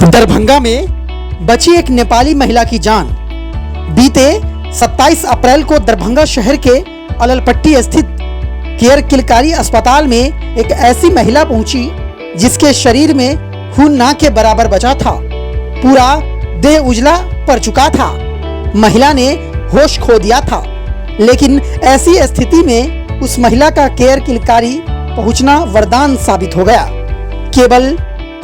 दरभंगा में बची एक नेपाली महिला की जान। बीते 27 अप्रैल को दरभंगा शहर के अललपट्टी स्थित केयर किलकारी अस्पताल में एक ऐसी महिला पहुंची जिसके शरीर में खून ना के बराबर बचा था। पूरा देह उजला पड़ चुका था। महिला ने होश खो दिया था, लेकिन ऐसी स्थिति में उस महिला का केयर किलकारी पहुंचना वरदान साबित हो गया। केवल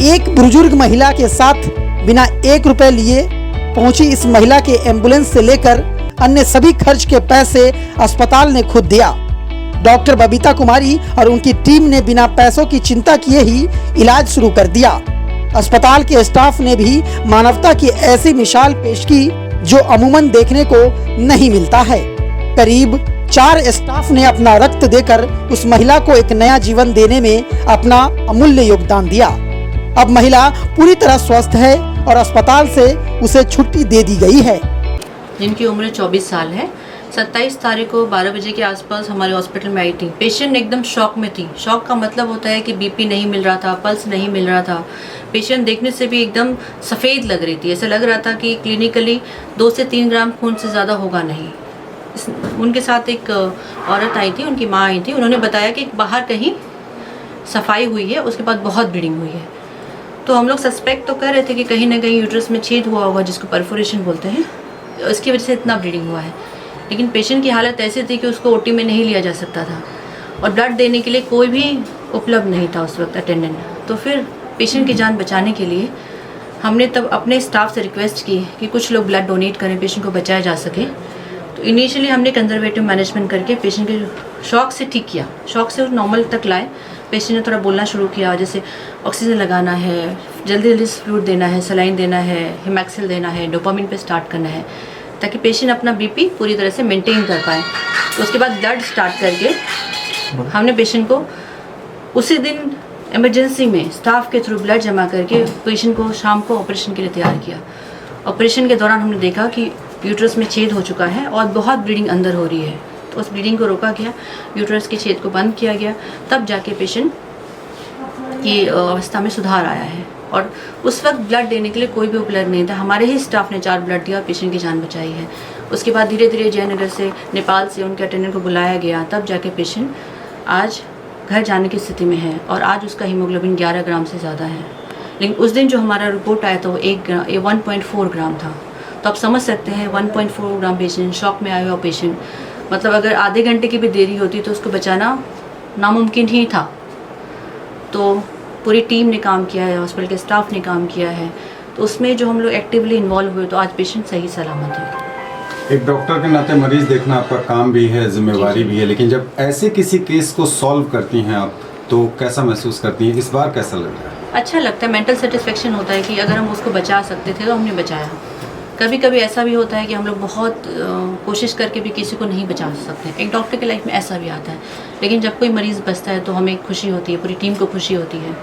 एक बुजुर्ग महिला के साथ बिना 1 रुपए लिए पहुंची इस महिला के एम्बुलेंस से लेकर अन्य सभी खर्च के पैसे अस्पताल ने खुद दिया। डॉक्टर बबीता कुमारी और उनकी टीम ने बिना पैसों की चिंता किए ही इलाज शुरू कर दिया। अस्पताल के स्टाफ ने भी मानवता की ऐसी मिसाल पेश की जो अमूमन देखने को नहीं मिलता है। करीब 4 स्टाफ ने अपना रक्त देकर उस महिला को एक नया जीवन देने में अपना अमूल्य योगदान दिया। अब महिला पूरी तरह स्वस्थ है और अस्पताल से उसे छुट्टी दे दी गई है। जिनकी उम्र 24 साल है। 27 तारीख को 12 बजे के आसपास हमारे हॉस्पिटल में आई थी। पेशेंट एकदम शॉक में थी। शॉक का मतलब होता है कि बीपी नहीं मिल रहा था, पल्स नहीं मिल रहा था। पेशेंट देखने से भी एकदम सफ़ेद लग रही थी। ऐसा लग रहा था कि क्लिनिकली 2 से 3 ग्राम खून से ज़्यादा होगा नहीं। उनके साथ एक औरत आई थी, उनकी माँ आई थी। उन्होंने बताया कि बाहर कहीं सफाई हुई है, उसके बाद बहुत ब्लीडिंग हुई है। तो हम लोग सस्पेक्ट तो कर रहे थे कि कहीं ना कहीं यूट्रस में छेद हुआ होगा, जिसको परफोरेशन बोलते हैं, उसकी वजह से इतना ब्लीडिंग हुआ है। लेकिन पेशेंट की हालत ऐसी थी कि उसको ओटी में नहीं लिया जा सकता था और ब्लड देने के लिए कोई भी उपलब्ध नहीं था उस वक्त अटेंडेंट। तो फिर पेशेंट की जान बचाने के लिए हमने तब अपने स्टाफ से रिक्वेस्ट की कि कुछ लोग ब्लड डोनेट करें, पेशेंट को बचाया जा सके। तो इनिशियली हमने कंजर्वेटिव मैनेजमेंट करके पेशेंट के शॉक से ठीक किया, शॉक से नॉर्मल तक लाए। पेशेंट ने थोड़ा बोलना शुरू किया, जैसे ऑक्सीजन लगाना है, जल्दी जल्दी फ्लूइड देना है, सलाइन देना है, हिमैक्सिल देना है, डोपामिन पे स्टार्ट करना है, ताकि पेशेंट अपना बीपी पूरी तरह से मेंटेन कर पाए। उसके बाद ब्लड स्टार्ट करके हमने पेशेंट को उसी दिन इमरजेंसी में स्टाफ के थ्रू ब्लड जमा करके पेशेंट को शाम को ऑपरेशन के लिए तैयार किया। ऑपरेशन के दौरान हमने देखा कि यूट्रस में छेद हो चुका है और बहुत ब्लीडिंग अंदर हो रही है। तो उस ब्लीडिंग को रोका गया, यूट्रस के छेद को बंद किया गया, तब जाके पेशेंट की अवस्था में सुधार आया है। और उस वक्त ब्लड देने के लिए कोई भी उपलब्ध नहीं था। हमारे ही स्टाफ ने 4 ब्लड दिया और पेशेंट की जान बचाई है। उसके बाद धीरे धीरे जयनगर से, नेपाल से उनके अटेंडेंट को बुलाया गया, तब जाके पेशेंट आज घर जाने की स्थिति में है और आज उसका हीमोग्लोबिन 11 ग्राम से ज़्यादा है। लेकिन उस दिन जो हमारा रिपोर्ट आया था वो 1.4 ग्राम था। तो आप समझ सकते हैं 1.4 ग्राम पेशेंट, शॉक में आया हुआ पेशेंट, मतलब अगर आधे घंटे की भी देरी होती तो उसको बचाना नामुमकिन ही था। तो पूरी टीम ने काम किया है, हॉस्पिटल के स्टाफ ने काम किया है। तो उसमें जो हम लोग एक्टिवली इन्वॉल्व हुए, तो आज पेशेंट सही सलामत है। एक डॉक्टर के नाते मरीज देखना आपका काम भी है, जिम्मेवारी भी है, लेकिन जब ऐसे किसी केस को सॉल्व करती हैं आप, तो कैसा महसूस करती हैं? इस बार कैसा लग रहा है? अच्छा लगता है, मेंटल सेटिस्फेक्शन होता है कि अगर हम उसको बचा सकते थे तो हमने बचाया। कभी कभी ऐसा भी होता है कि हम लोग बहुत कोशिश करके भी किसी को नहीं बचा सकते। एक डॉक्टर की लाइफ में ऐसा भी आता है, लेकिन जब कोई मरीज़ बचता है तो हमें खुशी होती है, पूरी टीम को खुशी होती है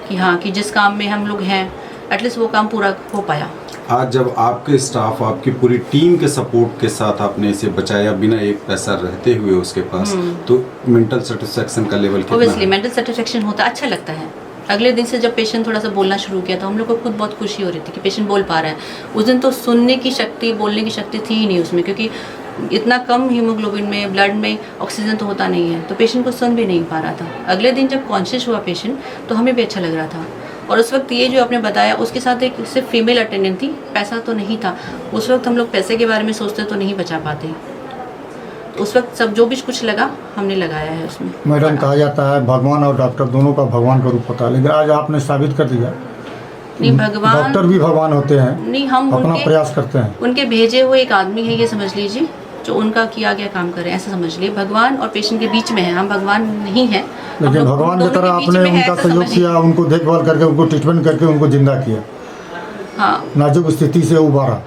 कि हाँ, कि जिस काम में हम लोग हैं एटलीस्ट वो काम पूरा हो पाया। आज जब आपके स्टाफ, आपकी पूरी टीम के सपोर्ट के साथ आपने इसे बचाया बिना एक पैसा रहते हुए उसके पास, तो मेंटल सेटिस्फेक्शन का लेवल कितना है? ओब्वियसली मेंटल सेटिस्फेक्शन होता है, अच्छा लगता है। अगले दिन से जब पेशेंट थोड़ा सा बोलना शुरू किया तो हम लोग को खुद बहुत खुशी हो रही थी कि पेशेंट बोल पा रहा है। उस दिन तो सुनने की शक्ति, बोलने की शक्ति थी ही नहीं उसमें, क्योंकि इतना कम हीमोग्लोबिन में, ब्लड में ऑक्सीजन तो होता नहीं है, तो पेशेंट को सुन भी नहीं पा रहा था। अगले दिन जब कॉन्शियस हुआ पेशेंट तो हमें भी अच्छा लग रहा था। और उस वक्त ये जो आपने बताया, उसके साथ एक सिर्फ फीमेल अटेंडेंट थी, पैसा तो नहीं था। उस वक्त हम लोग पैसे के बारे में सोचते तो नहीं बचा पाते। उस वक्त सब जो भी कुछ लगा हमने लगाया है उसमें। मैडम, कहा जाता है भगवान और डॉक्टर दोनों का भगवान का रूप होता है, लेकिन आज आपने साबित कर दिया नहीं, भगवान, डॉक्टर भी भगवान होते हैं। नहीं, हम अपना प्रयास करते हैं। उनके भेजे हुए एक आदमी है, ये समझ लीजिए, जो उनका किया गया काम करे, ऐसा समझ लिए। भगवान और पेशेंट के बीच में है, हम भगवान नहीं है। लेकिन भगवान की तरह आपने उनका सहयोग किया, उनको देखभाल करके, उनको ट्रीटमेंट करके उनको जिंदा किया। हाँ, नाजुक स्थिति से उबारा।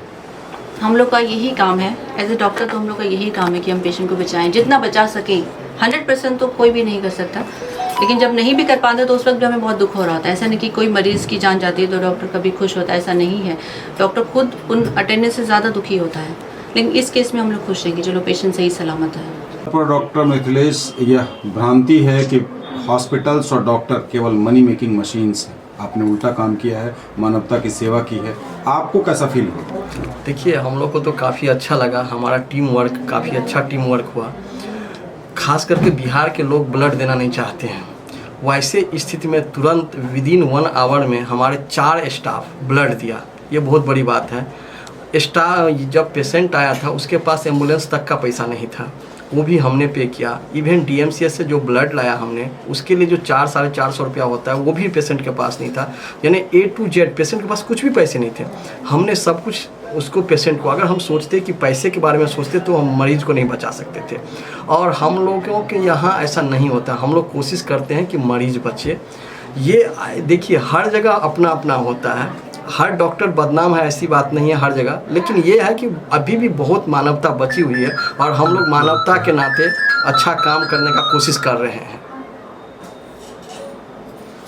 हम लोग का यही काम है एज ए डॉक्टर। तो हम लोग का यही काम है कि हम पेशेंट को बचाएं, जितना बचा सकें। 100% तो कोई भी नहीं कर सकता, लेकिन जब नहीं भी कर पाते तो उस वक्त भी हमें बहुत दुख हो रहा होता है। ऐसा नहीं कि कोई मरीज़ की जान जाती है तो डॉक्टर कभी खुश होता है, ऐसा नहीं है। डॉक्टर खुद उन अटेंडेंस से ज़्यादा दुखी होता है, लेकिन इस केस में हम लोग खुश हैं कि चलो पेशेंट सही सलामत है। डॉक्टर मिथिलेश, यह भ्रांति है कि हॉस्पिटल्स और डॉक्टर केवल मनी मेकिंग मशीन्स हैं। आपने उल्टा काम किया है, मानवता की सेवा की है, आपको कैसा फील हुआ? देखिए, हम लोग को तो काफ़ी अच्छा लगा, हमारा टीम वर्क काफ़ी अच्छा टीम वर्क हुआ। खास करके बिहार के लोग ब्लड देना नहीं चाहते हैं, वैसे स्थिति में तुरंत विदिन 1 आवर में हमारे 4 स्टाफ ब्लड दिया। ये बहुत बड़ी बात है। जब पेशेंट आया था उसके पास एम्बुलेंस तक का पैसा नहीं था, वो भी हमने पे किया। इवन DMCH से जो ब्लड लाया हमने, उसके लिए जो 400-450 रुपया होता है वो भी पेशेंट के पास नहीं था। यानी A to Z पेशेंट के पास कुछ भी पैसे नहीं थे। हमने सब कुछ उसको पेशेंट को, अगर हम सोचते कि पैसे के बारे में सोचते तो हम मरीज़ को नहीं बचा सकते थे। और हम लोगों के यहाँ ऐसा नहीं होता, हम लोग कोशिश करते हैं कि मरीज़ बचे। ये देखिए, हर जगह अपना अपना होता है, हर डॉक्टर बदनाम है ऐसी बात नहीं है हर जगह, लेकिन ये है कि अभी भी बहुत मानवता बची हुई है और हम लोग मानवता के नाते अच्छा काम करने का कोशिश कर रहे हैं।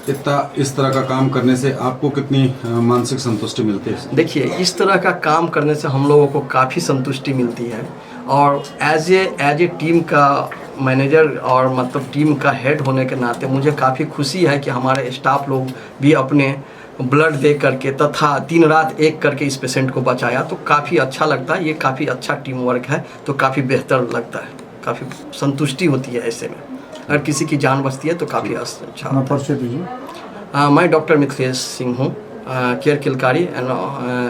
इस तरह का काम करने से आपको कितनी मानसिक संतुष्टि मिलती है? देखिए, इस तरह का काम करने से हम लोगों को काफ़ी संतुष्टि मिलती है और एज ए टीम का मैनेजर और मतलब टीम का हेड होने के नाते मुझे काफ़ी खुशी है कि हमारे स्टाफ लोग भी अपने ब्लड दे करके तथा दिन रात एक करके इस पेशेंट को बचाया, तो काफ़ी अच्छा लगता है। ये काफ़ी अच्छा टीम वर्क है, तो काफ़ी बेहतर लगता है, काफ़ी संतुष्टि होती है ऐसे में। अगर किसी की जान बचती है तो काफ़ी अच्छा होता है। परिचय दीजिए। मैं डॉक्टर मिथिलेश सिंह हूँ, केयर किलकारी एंड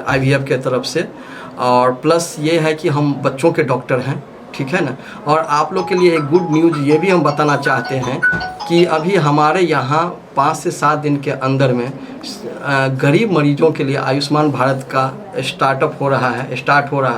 IVF के तरफ से, और प्लस ये है कि हम बच्चों के डॉक्टर हैं, ठीक है ना। और आप लोग के लिए एक गुड न्यूज़ ये भी हम बताना चाहते हैं कि अभी हमारे यहाँ 5 से 7 दिन के अंदर में गरीब मरीजों के लिए आयुष्मान भारत का स्टार्ट हो रहा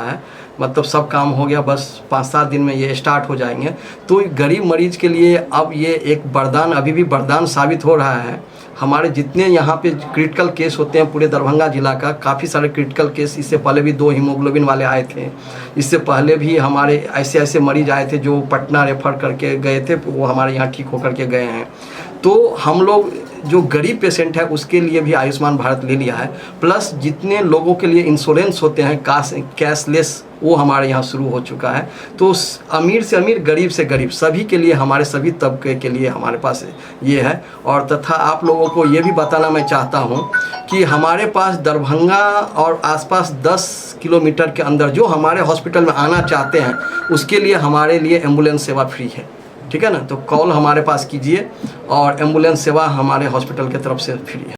है। मतलब सब काम हो गया, बस 5-7 दिन में ये स्टार्ट हो जाएंगे। तो गरीब मरीज के लिए अब ये एक वरदान, अभी भी वरदान साबित हो रहा है। हमारे जितने यहाँ पे क्रिटिकल केस होते हैं पूरे दरभंगा जिला का, काफ़ी सारे क्रिटिकल केस, इससे पहले भी 2 हीमोग्लोबिन वाले आए थे, इससे पहले भी हमारे ऐसे मरीज आए थे जो पटना रेफर करके गए थे, वो हमारे यहाँ ठीक होकर के गए हैं। तो हम लोग जो गरीब पेशेंट है उसके लिए भी आयुष्मान भारत ले लिया है, प्लस जितने लोगों के लिए इंश्योरेंस होते हैं कैशलेस, वो हमारे यहाँ शुरू हो चुका है। तो अमीर से अमीर, गरीब से गरीब, सभी के लिए, हमारे सभी तबके के लिए हमारे पास ये है। और तथा आप लोगों को ये भी बताना मैं चाहता हूँ कि हमारे पास दरभंगा और आसपास 10 किलोमीटर के अंदर जो हमारे हॉस्पिटल में आना चाहते हैं उसके लिए हमारे लिए एम्बुलेंस सेवा फ्री है, ठीक है ना। तो कॉल हमारे पास कीजिए और एम्बुलेंस सेवा हमारे हॉस्पिटल की तरफ से फ्री है।